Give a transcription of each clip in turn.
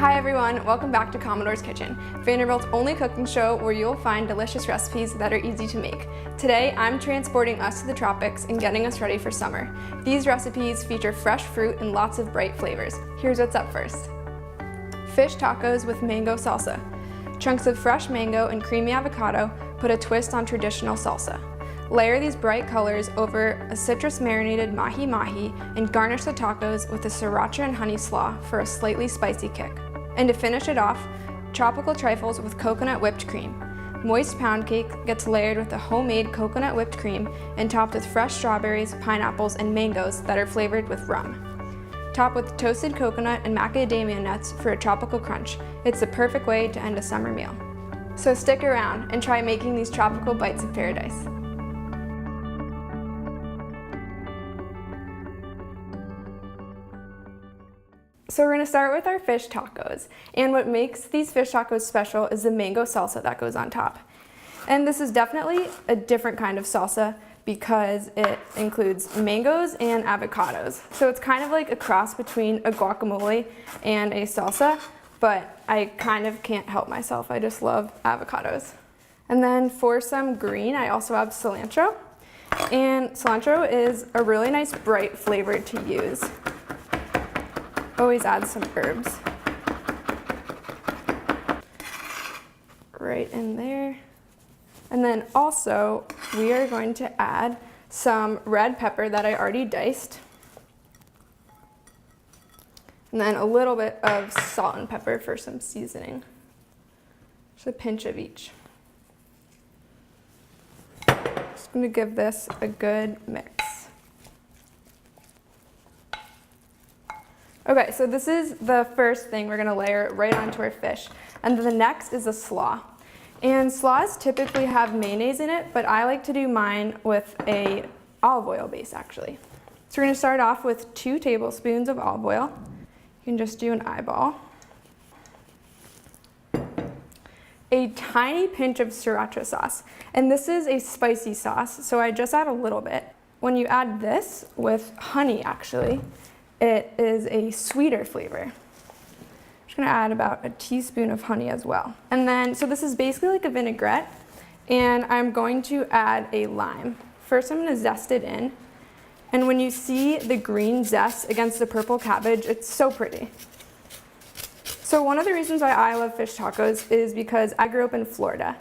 Hi everyone, welcome back to Commodores Kitchen, Vanderbilt's only cooking show where you'll find delicious recipes that are easy to make. Today, I'm transporting us to the tropics and getting us ready for summer. These recipes feature fresh fruit and lots of bright flavors. Here's what's up first. Fish tacos with mango salsa. Chunks of fresh mango and creamy avocado put a twist on traditional salsa. Layer these bright colors over a citrus-marinated mahi-mahi and garnish the tacos with a sriracha and honey slaw for a slightly spicy kick. And to finish it off, tropical trifles with coconut whipped cream. Moist pound cake gets layered with a homemade coconut whipped cream and topped with fresh strawberries, pineapples, and mangoes that are flavored with rum. Top with toasted coconut and macadamia nuts for a tropical crunch. It's the perfect way to end a summer meal. So stick around and try making these tropical bites of paradise. So we're going to start with our fish tacos, and what makes these fish tacos special is the mango salsa that goes on top. And this is definitely a different kind of salsa because it includes mangoes and avocados. So it's kind of like a cross between a guacamole and a salsa, but I kind of can't help myself. I just love avocados. And then for some green, I also have cilantro. And cilantro is a really nice bright flavor to use. Always add some herbs. Right in there. And then also, we are going to add some red pepper that I already diced. And then a little bit of salt and pepper for some seasoning. Just a pinch of each. Just going to give this a good mix. Okay, so this is the first thing we're gonna layer right onto our fish. And then the next is a slaw. And slaws typically have mayonnaise in it, but I like to do mine with a olive oil base actually. So we're gonna start off with 2 tablespoons of olive oil. You can just do an eyeball. A tiny pinch of sriracha sauce. And this is a spicy sauce, so I just add a little bit. When you add this with honey actually, it is a sweeter flavor. I'm just gonna add about a teaspoon of honey as well. And then, so this is basically like a vinaigrette, and I'm going to add a lime. First I'm gonna zest it in, and when you see the green zest against the purple cabbage, it's so pretty. So one of the reasons why I love fish tacos is because I grew up in Florida.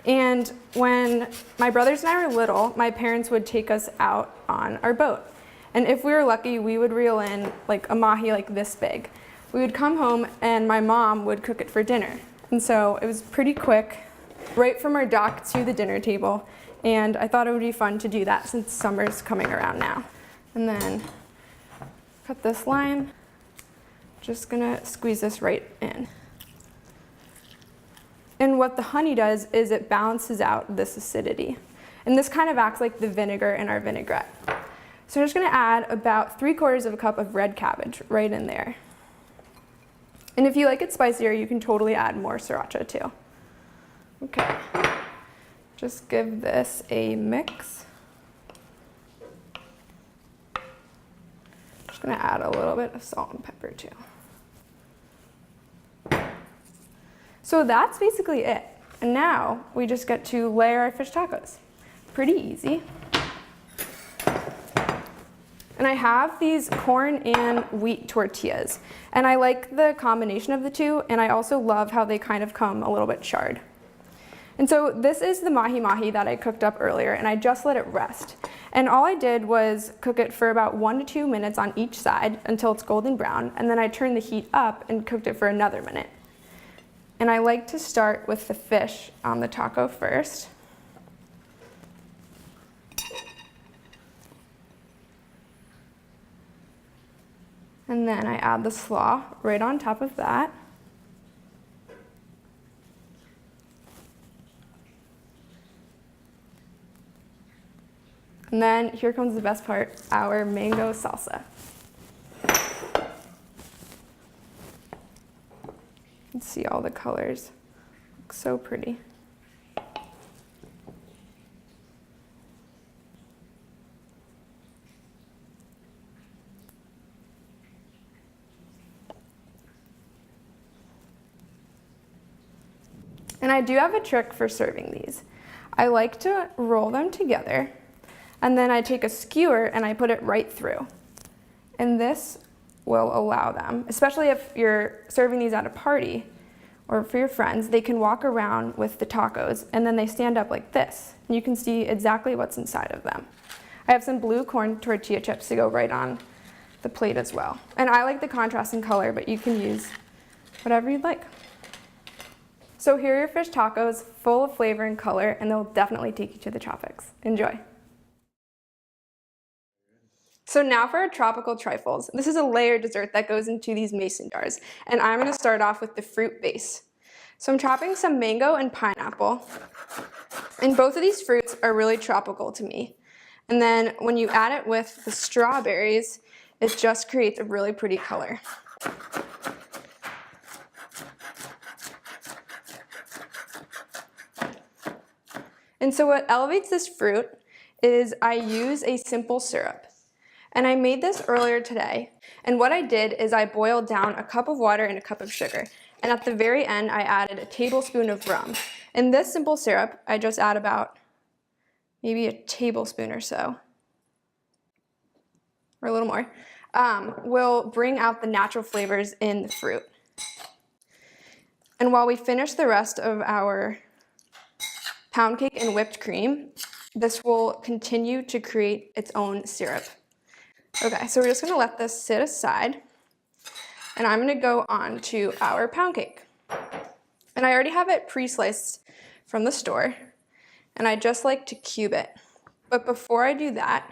And when my brothers and I were little, my parents would take us out on our boat. And if we were lucky, we would reel in like a mahi like this big. We would come home and my mom would cook it for dinner. And so it was pretty quick, right from our dock to the dinner table. And I thought it would be fun to do that since summer's coming around now. And then cut this lime. Just gonna squeeze this right in. And what the honey does is it balances out this acidity. And this kind of acts like the vinegar in our vinaigrette. So I'm just gonna add about 3/4 of a cup of red cabbage right in there. And if you like it spicier, you can totally add more sriracha too. Okay, just give this a mix. Just gonna add a little bit of salt and pepper too. So that's basically it. And now we just get to layer our fish tacos. Pretty easy. And I have these corn and wheat tortillas. And I like the combination of the two, and I also love how they kind of come a little bit charred. And so this is the mahi-mahi that I cooked up earlier, and I just let it rest. And all I did was cook it for about 1 to 2 minutes on each side until it's golden brown, and then I turned the heat up and cooked it for another minute. And I like to start with the fish on the taco first. And then I add the slaw right on top of that. And then here comes the best part, our mango salsa. You can see all the colors. Looks so pretty. And I do have a trick for serving these. I like to roll them together, and then I take a skewer and I put it right through. And this will allow them, especially if you're serving these at a party or for your friends, they can walk around with the tacos and then they stand up like this. And you can see exactly what's inside of them. I have some blue corn tortilla chips to go right on the plate as well. And I like the contrast in color, but you can use whatever you'd like. So here are your fish tacos, full of flavor and color, and they'll definitely take you to the tropics. Enjoy. So now for our tropical trifles. This is a layered dessert that goes into these mason jars, and I'm going to start off with the fruit base. So I'm chopping some mango and pineapple, and both of these fruits are really tropical to me. And then when you add it with the strawberries, it just creates a really pretty color. And so what elevates this fruit is I use a simple syrup. And I made this earlier today. And what I did is I boiled down a cup of water and a cup of sugar. And at the very end, I added a tablespoon of rum. In this simple syrup, I just add about maybe a tablespoon or so, or a little more, will bring out the natural flavors in the fruit. And while we finish the rest of our pound cake and whipped cream, this will continue to create its own syrup. Okay, so we're just gonna let this sit aside, and I'm gonna go on to our pound cake. And I already have it pre-sliced from the store, and I just like to cube it. But before I do that,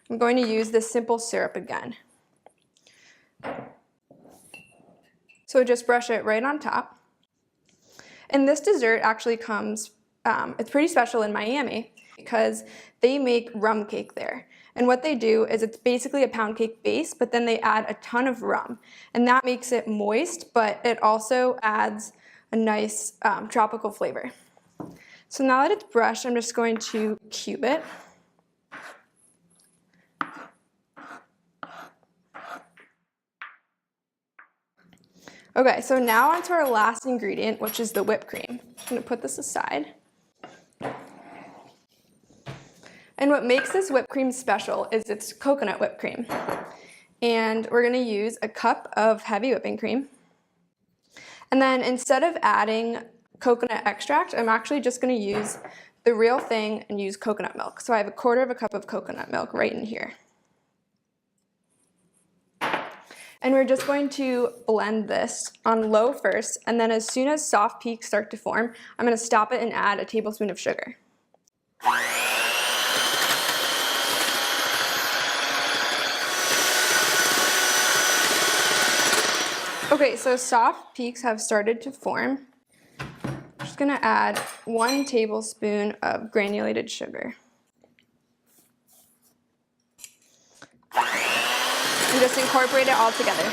I'm going to use this simple syrup again. So just brush it right on top. And this dessert actually comes, it's pretty special in Miami because they make rum cake there. And what they do is it's basically a pound cake base, but then they add a ton of rum. And that makes it moist, but it also adds a nice tropical flavor. So now that it's brushed, I'm just going to cube it. Okay, so now onto our last ingredient, which is the whipped cream. I'm going to put this aside. And what makes this whipped cream special is it's coconut whipped cream. And we're going to use a cup of heavy whipping cream. And then instead of adding coconut extract, I'm actually just going to use the real thing and use coconut milk. So I have 1/4 cup of coconut milk right in here. And we're just going to blend this on low first, and then as soon as soft peaks start to form, I'm going to stop it and add a tablespoon of sugar. Okay, so soft peaks have started to form. I'm just going to add 1 tablespoon of granulated sugar. And just incorporate it all together.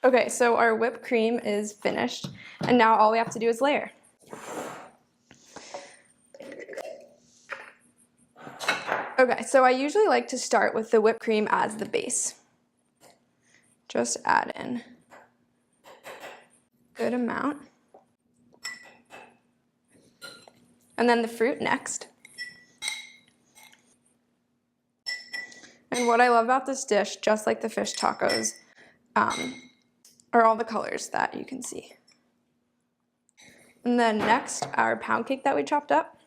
Okay, so our whipped cream is finished, and now all we have to do is layer. Okay, so I usually like to start with the whipped cream as the base. Just add in a good amount. And then the fruit next. And what I love about this dish, just like the fish tacos, are all the colors that you can see. And then next, our pound cake that we chopped up.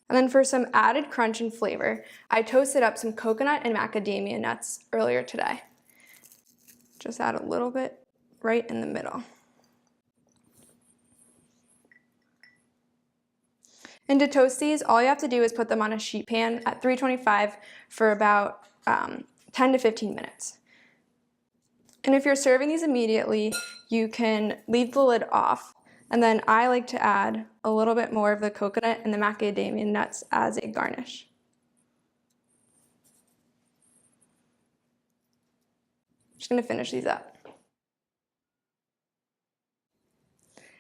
And then for some added crunch and flavor, I toasted up some coconut and macadamia nuts earlier today. Just add a little bit right in the middle. And to toast these, all you have to do is put them on a sheet pan at 325 for about 10 to 15 minutes. And if you're serving these immediately, you can leave the lid off. And then I like to add a little bit more of the coconut and the macadamia nuts as a garnish. I'm just going to finish these up.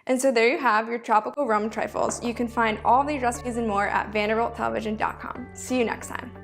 And so there you have your tropical rum trifles. You can find all these recipes and more at vanderbilttelevision.com. See you next time.